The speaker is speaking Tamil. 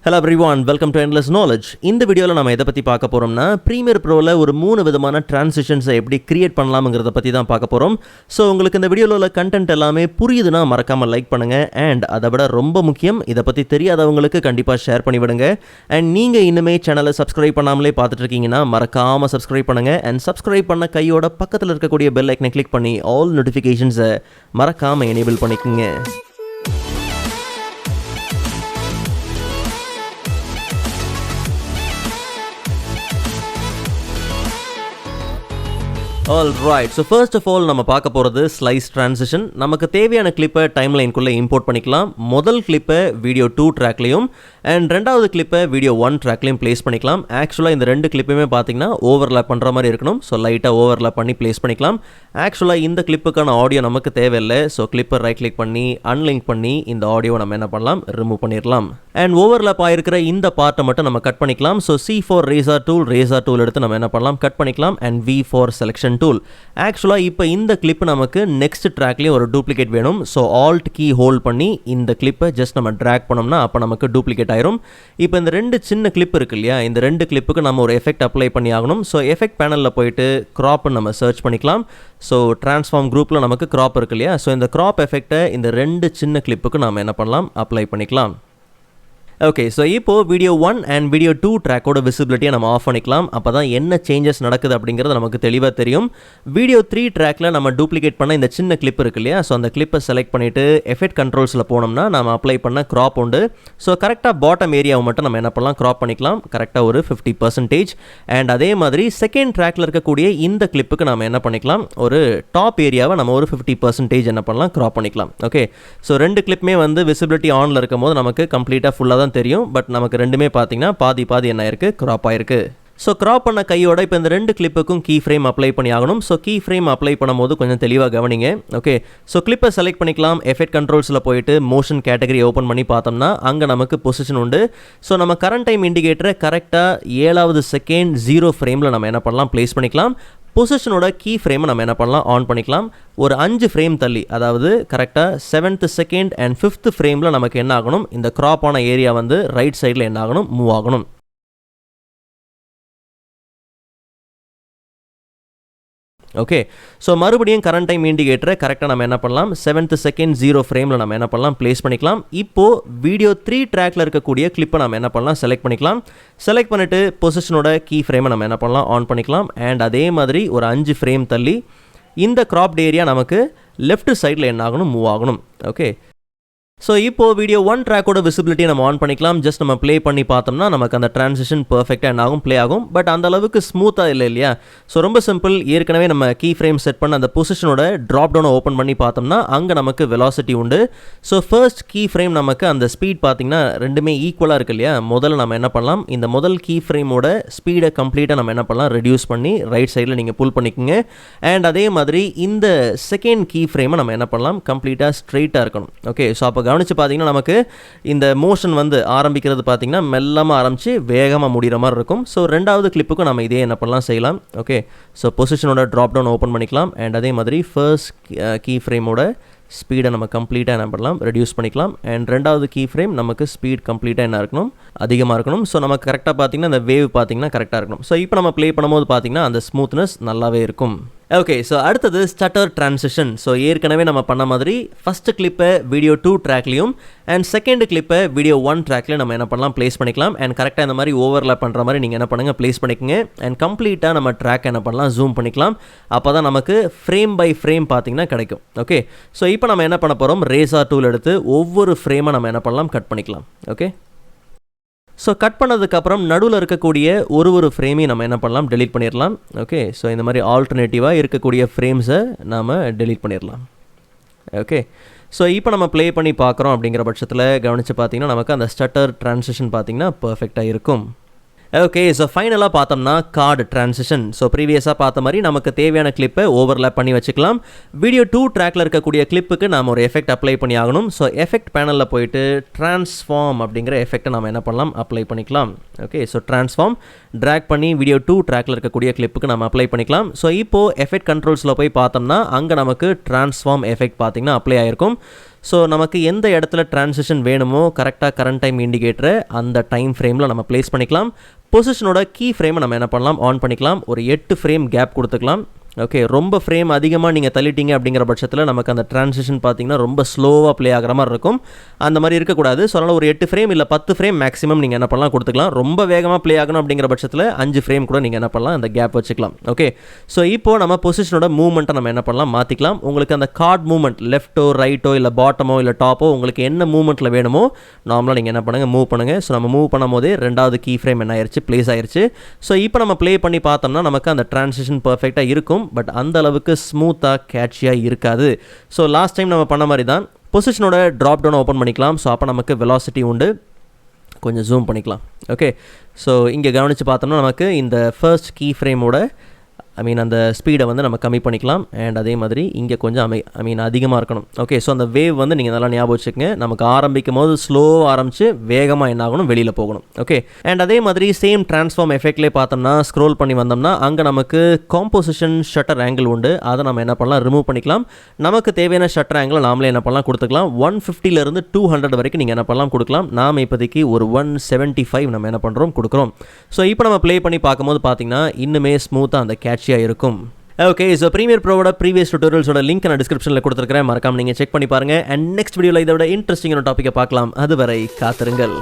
Hello everyone, welcome to Endless Knowledge. இந்த வீடியோவில் நம்ம எதை பற்றி பார்க்க போகிறோம்னா ப்ரீமியர் ப்ரோவில் ஒரு 3 விதமான டிரான்சிஷன்ஸை எப்படி கிரியேட் பண்ணலாம்ங்கிறத பற்றி தான் பார்க்க போகிறோம். ஸோ உங்களுக்கு இந்த வீடியோவில் உள்ள கண்டென்ட் எல்லாமே புரியுதுன்னா மறக்காமல் லைக் பண்ணுங்கள். அண்ட் அதை விட ரொம்ப முக்கியம், இதை பற்றி தெரியாதவங்களுக்கு கண்டிப்பாக ஷேர் பண்ணிவிடுங்க. அண்ட் நீங்கள் இன்னுமே சேனலை சப்ஸ்கிரைப் பண்ணாமலே பார்த்துட்டு இருக்கீங்கன்னா மறக்காமல் சப்ஸ்கிரைப் பண்ணுங்கள். அண்ட் சப்ஸ்கிரைப் பண்ண கையோட பக்கத்தில் இருக்கக்கூடிய பெல் ஐக்கனை கிளிக் பண்ணி ஆல் நோட்டிஃபிகேஷன்ஸை மறக்காமல் எனேபிள் பண்ணிக்கோங்க. Alright, so first of all நம்ம பார்க்க போகிறது ஸ்லைஸ் டிரான்சிஷன். நமக்கு தேவையான கிளிப்பை டைம்லைனுக்குள்ளே இம்போர்ட் பண்ணிக்கலாம். முதல் கிளிப்பை வீடியோ 2 ட்ராக்லையும் அண்ட் ரெண்டாவது கிளிப்பை வீடியோ 1 ட்ராக்லையும் பிளேஸ் பண்ணிக்கலாம். ஆக்சுவலாக இந்த ரெண்டு கிளிப்பையுமே பார்த்தீங்கன்னா ஓவர்லேப் பண்ணுற மாதிரி இருக்கணும். ஸோ லைட்டாக ஓவர்லேப் பண்ணி பிளேஸ் பண்ணிக்கலாம். ஆக்சுவலாக இந்த கிளிப்புக்கான ஆடியோ நமக்கு தேவையில்லை. ஸோ கிளிப்பை ரைட் கிளிக் பண்ணி அன்லிங்க் பண்ணி இந்த ஆடியோவை நம்ம என்ன பண்ணலாம், ரிமூவ் பண்ணிடலாம். அண்ட் ஓவர்லேப் ஆகிருக்கிற இந்த பார்ட்டை மட்டும் நம்ம கட் பண்ணிக்கலாம். So C for razor tool எடுத்து நம்ம என்ன பண்ணலாம், கட் பண்ணிக்கலாம். And V for selection tool. ஆக்சுவலாக இப்போ இந்த கிளிப் நமக்கு நெக்ஸ்ட் ட்ராக்லேயும் ஒரு டூப்ளிகேட் வேணும். ஸோ ஆல்ட் கீ ஹோல்ட் பண்ணி இந்த கிளிப்பை ஜஸ்ட் நம்ம ட்ராக் பண்ணோம்னா அப்போ நமக்கு டூப்ளிகேட் ஆயிரும். இப்போ இந்த ரெண்டு சின்ன கிளிப் இருக்கு இல்லையா, இந்த ரெண்டு கிளிப்புக்கு நம்ம ஒரு எஃபெக்ட் அப்ளை பண்ணி ஆகணும். ஸோ எஃபெக்ட் பேனலில் போயிட்டு க்ராப்னு நம்ம சர்ச் பண்ணிக்கலாம். ஸோ ட்ரான்ஸ்ஃபார்ம் குரூப்பில் நமக்கு க்ராப் இருக்கு இல்லையா, ஸோ இந்த க்ராப் எஃபெக்டை இந்த ரெண்டு சின்ன கிளிப்புக்கு நம்ம என்ன பண்ணலாம், அப்ளை பண்ணிக்கலாம். ஓகே, ஸோ இப்போது வீடியோ 1 அண்ட் வீடியோ 2 ட்ராக்கோட விசிபிலிட்டியை நம்ம ஆஃப் பண்ணிக்கலாம். அப்போ தான் என்ன சேஞ்சஸ் நடக்குது அப்படிங்கிறது நமக்கு தெளிவாக தெரியும். வீடியோ 3 ட்ராக்கில் நம்ம டூப்ளிகேட் பண்ண இந்த சின்ன கிளிப் இருக்கு இல்லையா, ஸோ அந்த கிளிப்பை செலக்ட் பண்ணிவிட்டு எஃபெக்ட் கண்ட்ரோல்ஸில் போனோம்னா நம்ம அப்ளை பண்ண க்ராப் உண்டு. ஸோ கரெக்டாக பாட்டம் ஏரியாவை மட்டும் நம்ம என்ன பண்ணலாம், க்ராப் பண்ணிக்கலாம். கரெக்டாக ஒரு 50%. அண்ட் அதே மாதிரி செகண்ட் ட்ராக்கில் இருக்கக்கூடிய இந்த கிளிப்புக்கு நம்ம என்ன பண்ணிக்கலாம், ஒரு டாப் ஏரியாவை நம்ம ஒரு 50% என்ன பண்ணலாம், க்ராப் பண்ணிக்கலாம். ஓகே, ஸோ ரெண்டு கிளிப்புமே வந்து விசிபிலிட்டி ஆனில் இருக்கும் போது நமக்கு கம்ப்ளீட்டாக ஃபுல்லாக தான் தெரியும். பட் நமக்கு ரெண்டுமே பார்த்தீங்கன்னா பாதி என்ன ஆயிருக்கு, கிராப் ஆயிருக்கு. ஸோ கிராப் பண்ண கையோட இப்போ இந்த ரெண்டு கிளிப்புக்கும் கீ ஃப்ரேம் அப்ளை பண்ணி ஆகணும். ஸோ கீ ஃப்ரேம் அப்ளை பண்ணும்போது கொஞ்சம் தெளிவாக கவனிங்க. ஓகே, ஸோ கிளிப்பை செலக்ட் பண்ணிக்கலாம். எஃபெக்ட் கண்ட்ரோல்ஸில் போயிட்டு மோஷன் கேட்டகரி ஓப்பன் பண்ணி பார்த்தோம்னா அங்கே நமக்கு பொசிஷன் உண்டு. ஸோ நம்ம கரண்ட் டைம் இண்டிகேட்டரை கரெக்டாக 7வது செகண்ட் 0 ஃப்ரேமில் நம்ம என்ன பண்ணலாம், பிளேஸ் பண்ணிக்கலாம். பொசிஷனோட கீ ஃப்ரேமை நம்ம என்ன பண்ணலாம், ஆன் பண்ணிக்கலாம். ஒரு 5 ஃப்ரேம் தள்ளி, அதாவது கரெக்டாக 7th செகண்ட் அண்ட் 5th ஃப்ரேமில் நமக்கு என்ன ஆகணும், இந்த கிராப் ஆன ஏரியா வந்து ரைட் சைடில் என்ன ஆகணும், மூவ் ஆகணும். ஓகே, ஸோ மறுபடியும் கரண்ட் டைம் இண்டிகேட்டரை கரெக்டாக நம்ம என்ன பண்ணலாம், 7th செகண்ட் 0 ஃப்ரேமில் நம்ம என்ன பண்ணலாம், பிளேஸ் பண்ணிக்கலாம். இப்போது வீடியோ 3 ட்ராக்கில் இருக்கக்கூடிய கிளிப்பை நம்ம என்ன பண்ணலாம், செலக்ட் பண்ணிக்கலாம். செலக்ட் பண்ணிவிட்டு பொசிஷனோட கீ ஃப்ரேமை நம்ம என்ன பண்ணலாம், ஆன் பண்ணிக்கலாம். அண்ட் அதே மாதிரி ஒரு 5 ஃப்ரேம் தள்ளி இந்த கிராப்ட் ஏரியா நமக்கு லெஃப்ட் சைடில் என்ன ஆகணும், மூவ் ஆகணும். ஓகே, ஸோ இப்போது வீடியோ 1 ட்ராக்கோட விசிபிலிட்டியை நம்ம ஆன் பண்ணிக்கலாம். ஜஸ்ட் நம்ம ப்ளே பண்ணி பார்த்தோம்னா நமக்கு அந்த ட்ரான்சிஷன் பர்ஃபெக்டாக என்ன ஆகும், ப்ளே ஆகும். பட் அந்த அளவுக்கு ஸ்மூத்தாக இல்லை இல்லையா. ஸோ ரொம்ப சிம்பிள். ஏற்கனவே நம்ம கீ ஃப்ரேம் செட் பண்ண அந்த பொசிஷனோட ட்ராப் டவுனை ஓப்பன் பண்ணி பார்த்தோம்னா அங்கே நமக்கு வெலாசிட்டி உண்டு. ஸோ ஃபர்ஸ்ட் கீ ஃப்ரேம் நமக்கு அந்த ஸ்பீட் பார்த்திங்கன்னா ரெண்டுமே ஈக்குவலாக இருக்கு இல்லையா. முதல்ல நம்ம என்ன பண்ணலாம், இந்த முதல் கீ ஃப்ரேமோட ஸ்பீடை கம்ப்ளீட்டாக நம்ம என்ன பண்ணலாம், ரெடியூஸ் பண்ணி ரைட் சைடில் நீங்கள் புல் பண்ணிக்கோங்க. அண்ட் அதே மாதிரி இந்த செகண்ட் கீ ஃப்ரேமை நம்ம என்ன பண்ணலாம், கம்ப்ளீட்டாக ஸ்ட்ரெயிட்டாக இருக்கணும். ஓகே, ஸோ அப்போ கவனித்து பார்த்தீங்கன்னா நமக்கு இந்த மோஷன் வந்து ஆரம்பிக்கிறது பார்த்தீங்கன்னா மெல்லமாக ஆரம்பித்து வேகமாக முடிகிற மாதிரி இருக்கும். ஸோ ரெண்டாவது கிளிப்புக்கும் நம்ம இதே என்ன பண்ணலாம், செய்யலாம். ஓகே, ஸோ பொசிஷனோட ட்ராப் டவுன் ஓப்பன் பண்ணிக்கலாம். அண்ட் அதே மாதிரி ஃபர்ஸ்ட் கீ ஃப்ரேமோட ஸ்பீடை நம்ம கம்ப்ளீட்டாக என்ன பண்ணலாம், ரெடியூஸ் பண்ணிக்கலாம். அண்ட் ரெண்டாவது கீ ஃப்ரேம் நமக்கு ஸ்பீட் கம்ப்ளீட்டாக என்ன இருக்கணும், அதிகமாக இருக்கணும். ஸோ நமக்கு கரெக்டாக பார்த்தீங்கன்னா அந்த வேவ் பார்த்தீங்கன்னா கரெக்டாக இருக்கணும். ஸோ இப்போ நம்ம ப்ளே பண்ணும்போது பார்த்தீங்கன்னா அந்த ஸ்மூத்னஸ் நல்லாவே இருக்கும். ஓகே, ஸோ அடுத்தது ஸ்டட்டர் டிரான்சிஷன். ஸோ ஏற்கனவே நம்ம பண்ண மாதிரி ஃபஸ்ட்டு கிளிப்பை வீடியோ 2 ட்ராக்லையும் அண்ட் செகண்ட் கிளிப்பை வீடியோ 1 ட்ராக்லையும் நம்ம என்ன பண்ணலாம், ப்ளேஸ் பண்ணிக்கலாம். அண்ட் கரெக்டாக இந்த மாதிரி ஓவர்லேப் பண்ணுற மாதிரி நீங்கள் என்ன பண்ணுங்கள், ப்ளேஸ் பண்ணிக்கோங்க. அண்ட் கம்ப்ளீட்டாக நம்ம ட்ராக் என்ன பண்ணலாம், ஜூம் பண்ணிக்கலாம். அப்போ தான் நமக்கு ஃப்ரேம் பை ஃப்ரேம் பார்த்தீங்கன்னா கிடைக்கும். ஓகே, ஸோ இப்போ நம்ம என்ன பண்ண போகிறோம், ரேசர் டூல் எடுத்து ஒவ்வொரு ஃப்ரேமை நம்ம என்ன பண்ணலாம், கட் பண்ணிக்கலாம். ஓகே, ஸோ கட் பண்ணதுக்கப்புறம் நடுவில் இருக்கக்கூடிய ஒரு ஃப்ரேமையும் நம்ம என்ன பண்ணலாம், டெலீட் பண்ணிடலாம். ஓகே, ஸோ இந்த மாதிரி ஆல்டர்னேட்டிவாக இருக்கக்கூடிய ஃப்ரேம்ஸை நாம் டெலீட் பண்ணிடலாம். ஓகே, ஸோ இப்போ நம்ம ப்ளே பண்ணி பார்க்குறோம் அப்படிங்கிற பட்சத்தில் கவனித்து பார்த்தீங்கன்னா நமக்கு அந்த ஸ்டட்டர் டிரான்சிஷன் பார்த்தீங்கன்னா பர்ஃபெக்டாக இருக்கும். ஓகே, ஸோ ஃபைனலாக பார்த்தோம்னா கார்டு டிரான்சிஷன். ஸோ ப்ரீவியஸாக பார்த்த மாதிரி நமக்கு தேவையான கிளிப்பை ஓவர்லேப் பண்ணி வச்சுக்கலாம். வீடியோ 2 ட்ராக்கில் இருக்கக்கூடிய கிளிப்புக்கு நாம் ஒரு எஃபெக்ட் அப்ளை பண்ணி ஆகணும். ஸோ எஃபெக்ட் பேனலில் போயிட்டு ட்ரான்ஸ்ஃபார்ம் அப்படிங்கிற எஃபெக்ட்டை நம்ம என்ன பண்ணலாம், அப்ளை பண்ணிக்கலாம். ஓகே, ஸோ ட்ரான்ஸ்ஃபார்ம் ட்ராக் பண்ணி வீடியோ 2 ட்ராக்கில் இருக்கக்கூடிய கிளிப்புக்கு நம்ம அப்ளை பண்ணிக்கலாம். ஸோ இப்போது எஃபெக்ட் கண்ட்ரோல்ஸில் போய் பார்த்தோம்னா அங்கே நமக்கு ட்ரான்ஸ்ஃபார்ம் எஃபெக்ட் பார்த்திங்கன்னா அப்ளை ஆகிருக்கும். ஸோ நமக்கு எந்த இடத்துல ட்ரான்சிஷன் வேணுமோ கரெக்டாக கரண்ட் டைம் இண்டிகேட்டரை அந்த டைம் ஃப்ரேமில் நம்ம ப்ளேஸ் பண்ணிக்கலாம். பொசிஷனோட கீ ஃப்ரேமை நம்ம என்ன பண்ணலாம், ஆன் பண்ணிக்கலாம். ஒரு 8 ஃப்ரேம் கேப் கொடுத்துக்கலாம். ஓகே, ரொம்ப ஃப்ரேம் அதிகமாக நீங்கள் தள்ளிட்டீங்க அப்படிங்கிற பட்சத்தில் நமக்கு அந்த ட்ரான்சிஷன் பார்த்தீங்கன்னா ரொம்ப ஸ்லோவாக ப்ளே ஆகிற மாதிரி இருக்கும். அந்த மாதிரி இருக்கக்கூடாது. ஸோ அதனால் ஒரு 8 ஃப்ரேம் இல்லை 10 ஃப்ரேம் மேக்ஸிமம் நீங்கள் என்ன பண்ணலாம் கொடுத்துக்கலாம். ரொம்ப வேகமாக ப்ளே ஆகணும் அப்படிங்கிற பட்சத்தில் 5 ஃப்ரேம் கூட நீங்கள் என்ன பண்ணலாம், அந்த கேப் வச்சுக்கலாம். ஓகே, ஸோ இப்போது நம்ம பொசிஷனோட மூவ்மெண்ட்டை நம்ம என்ன பண்ணலாம், மாற்றிக்கலாம். உங்களுக்கு அந்த கார்ட் மூவ்மெண்ட் லெஃப்ட்டோ ரைட்டோ இல்லை பாட்டமோ இல்லை டாப்போ உங்களுக்கு என்ன மூவ்மெண்ட்டில் வேணுமோ நார்மலாக நீங்கள் என்ன பண்ணுங்கள், மூவ் பண்ணுங்கள். ஸோ நம்ம மூவ் பண்ணும் போதே 2வது கீ ஃப்ரேம் என்ன ஆயிடுச்சு, ப்ளேஸ் ஆயிடுச்சு. ஸோ இப்போ நம்ம ப்ளே பண்ணி பார்த்தோம்னா நமக்கு அந்த ட்ரான்சிஷன் பர்ஃபெக்டாக இருக்கும். பட் அந்த அளவுக்கு ஸ்மூத்தாக கேட்சியாக இருக்காது. ஸோ லாஸ்ட் டைம் நம்ம பண்ண மாதிரி தான் பொசிஷனோட ட்ராப் டவுன் ஓப்பன் பண்ணிக்கலாம். ஸோ அப்போ நமக்கு வெலாசிட்டி உண்டு. கொஞ்சம் ஜூம் பண்ணிக்கலாம். ஓகே, ஸோ இங்கே கவனித்து பார்த்தோம்னா நமக்கு இந்த ஃபர்ஸ்ட் கீ ஃப்ரேமோட அந்த ஸ்பீடை வந்து நம்ம கம்மி பண்ணிக்கலாம். அண்ட் அதே மாதிரி இங்கே கொஞ்சம் அதிகமாக இருக்கணும். ஓகே, ஸோ அந்த வேவ் வந்து நீங்கள் நல்லா ஞாபகம் வச்சுக்கோங்க. நமக்கு ஆரம்பிக்கும் போது ஸ்லோவாக ஆரம்பித்து வேகமாக என்ன ஆகணும், வெளியில் போகணும். ஓகே, அண்ட் அதே மாதிரி சேம் ட்ரான்ஸ்ஃபார்ம் எஃபெக்ட்லேயே பார்த்தோம்னா ஸ்க்ரோல் பண்ணி வந்தோம்னா அங்கே நமக்கு காம்போசிஷன் ஷட்டர் ஆங்கிள் உண்டு. அதை நம்ம என்ன பண்ணலாம், ரிமூவ் பண்ணிக்கலாம். நமக்கு தேவையான ஷட்டர் ஆங்கிள் நாமளே என்ன பண்ணலாம் கொடுத்துக்கலாம். 150 to 200 வரைக்கும் நீங்கள் என்ன பண்ணலாம் கொடுக்கலாம். நாம் இப்போதைக்கு ஒரு 175 நம்ம என்ன பண்ணுறோம் கொடுக்குறோம். ஸோ இப்போ நம்ம ப்ளே பண்ணி பார்க்கும்போது பார்த்தீங்கன்னா இன்னுமே ஸ்மூத்தாக அந்த கேட்சியாக இருக்கும். ஓகே, ஸோ ப்ரீமியர் ப்ரோவோட ப்ரீவியஸ் டுட்டோரியல்ஸோட லிங்க் நான் டிஸ்கிரிப்ஷனில் கொடுத்துருக்கிறேன். மறக்காம நீங்கள் செக் பண்ணி பாருங்கள். அண்ட் நெக்ஸ்ட் வீடியோவில் இதோட இன்ட்ரெஸ்டிங்கான டாப்பிக்கை பார்க்கலாம். அதுவரை காத்திருங்கள்.